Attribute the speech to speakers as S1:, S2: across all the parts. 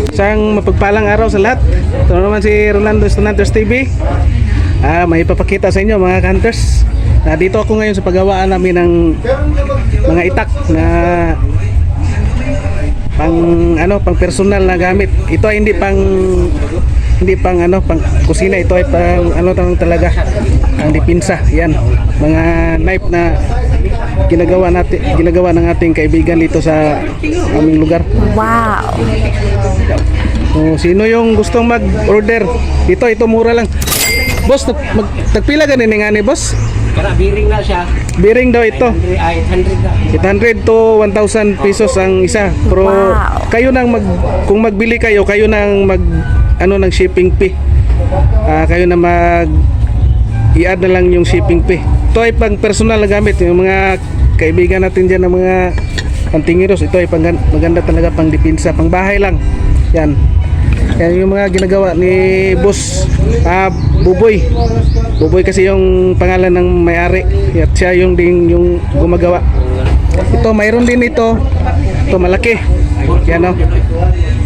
S1: Isang mapagpalang araw sa lahat. Ito naman si Rolando Hunters TV. May ipapakita sa inyo mga hunters. Dito ako ngayon sa paggawaan namin ng mga itak na pang personal na gamit. Ito ay hindi pang kusina, ito ay pang talaga ang dipinsa. Yan, mga knife na ginagawa ng ating kaibigan dito sa aming lugar.
S2: Wow.
S1: Sino yung gustong mag-order dito, ito mura lang. Boss, tagpila ganin nga ni boss?
S3: Kaya biring na siya.
S1: Biring daw ito.
S3: 800 na.
S1: 800 to 1,000 pesos ang isa. Pero
S2: Wow.
S1: kayo nang kung magbili kayo nang ng shipping fee. Kayo na i-add na lang yung shipping fee. Ito ay pang personal na gamit. Yung mga kaibigan natin dyan ng mga pantingiros, ito ay maganda talaga pang dipinsa, pang bahay lang. Yan. Yan yung mga ginagawa ni Boss Buboy. Buboy kasi yung pangalan ng may-ari. At siya yung gumagawa. Ito, mayroon din ito. Ito malaki. Yan o.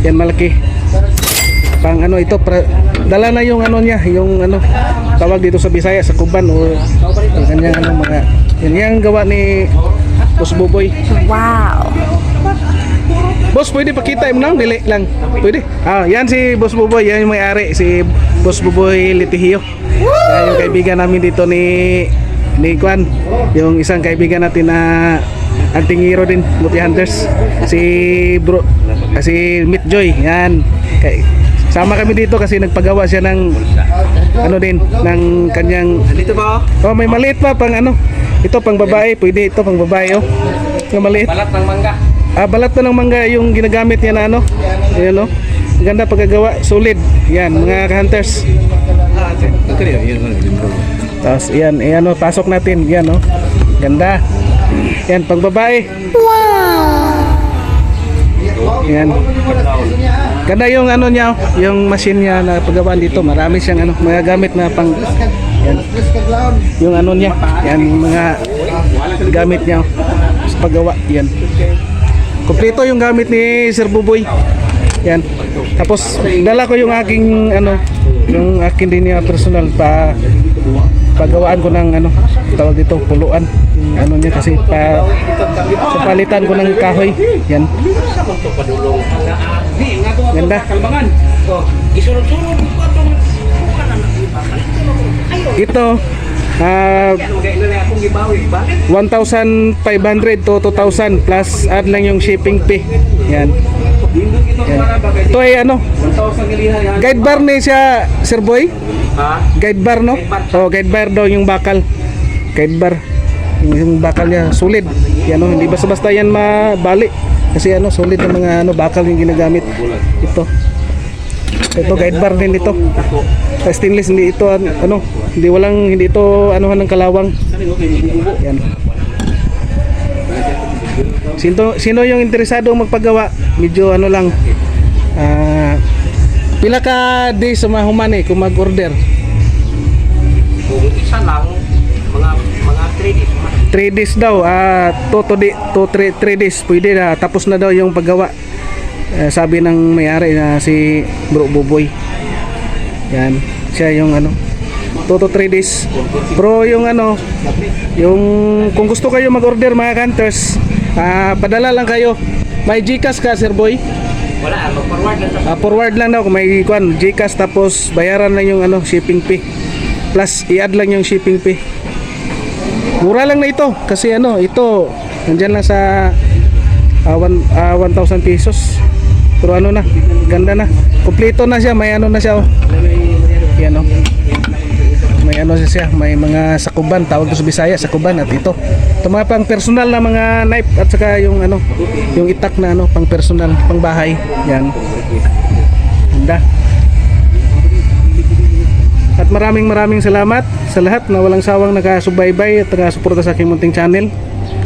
S1: Yan malaki. Pang ito, dala na yung niya, yung tawag dito sa Bisaya, sa Kuban o yung kanyang mga, yan yung gawa ni Boss Buboy.
S2: Wow.
S1: Boss, pwede pakita mo nang dili lang. Pwede. Yan si Boss Buboy, yan yung may-ari, si Boss Buboy Litihio. Yan yung kaibigan namin dito ni Kwan, yung isang kaibigan natin na antingiro din, Multi Hunters. Si Meet Joy, yan. Sama kami dito kasi nagpagawa siya ng ng kanyang
S3: Dito ba?
S1: may maliit pa pang ito pang babae, pwede ito pang babae yung maliit.
S3: Balat ng mangga.
S1: Balat na ng mangga yung ginagamit niya na ayan ganda pagkagawa, solid yan mga hunters. Tapos yan pasok natin yan ganda yan pang babae. Yan. Ganda yung niya, yung machine niya na paggawaan dito. Marami siyang mga gamit na pang yan. Yung niya, yan mga gamit niya sa paggawa, yan. Kompleto yung gamit ni Sir Buboy. Yan. Tapos dala ko yung aking yung akin din niya personal pagawaan ko ng tawag dito puluan yung niya kasi sa palitan ko ng kahoy yan ganda ito 1,500 to 2,000 plus add lang yung shipping fee yan. Ito ay guide bar ni siya Sir Boy. Guide bar guide bar daw yung bakal. Guide bar. Yung bakal niya solid. Yan hindi basta-basta yan mabali. Kasi solid na mga bakal yung ginagamit. Ito guide bar din ito. Stainless, hindi ito hindi ito ng kalawang. Yan. Sino yung interesado magpagawa? Medyo lang. Pila ka days sa mahuman kung mag-order?
S3: Kung isa lang, mga 3 days.
S1: 3 days daw. 3 days pwede na. Tapos na daw yung paggawa. Sabi ng may-ari na si Bro Buboy. Yan. Siya yung 2 to 3 days. Pero yung yung kung gusto kayo mag-order mga hunters, padala lang kayo. May GCash ka Sir Boy?
S3: Wala, mag-forward lang sa
S1: Forward lang daw kung may GCash, tapos bayaran lang yung shipping fee. Plus i-add lang yung shipping fee. Mura lang na ito kasi ito nandiyan lang sa 1,000 pesos. Pero ganda na. Kompleto na siya, may na siya Yan may siya, may mga sakuban, tawag ko sa Bisaya, sakuban at ito mga pang personal na mga knife at saka yung yung itak na pang personal, pang bahay. Yan. Ganda. At maraming salamat sa lahat na walang sawang nakasubaybay at nakasuporta sa aking munting channel.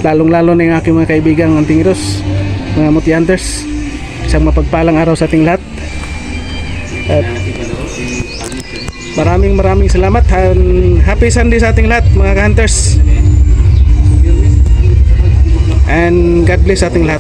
S1: Lalong-lalo na yung aking mga kaibigang antingiros, mga Multi Hunters. Isang mapagpalang araw sa ating lahat. At maraming salamat. Happy Sunday sa ating lahat mga hunters. And God bless sa ating lahat.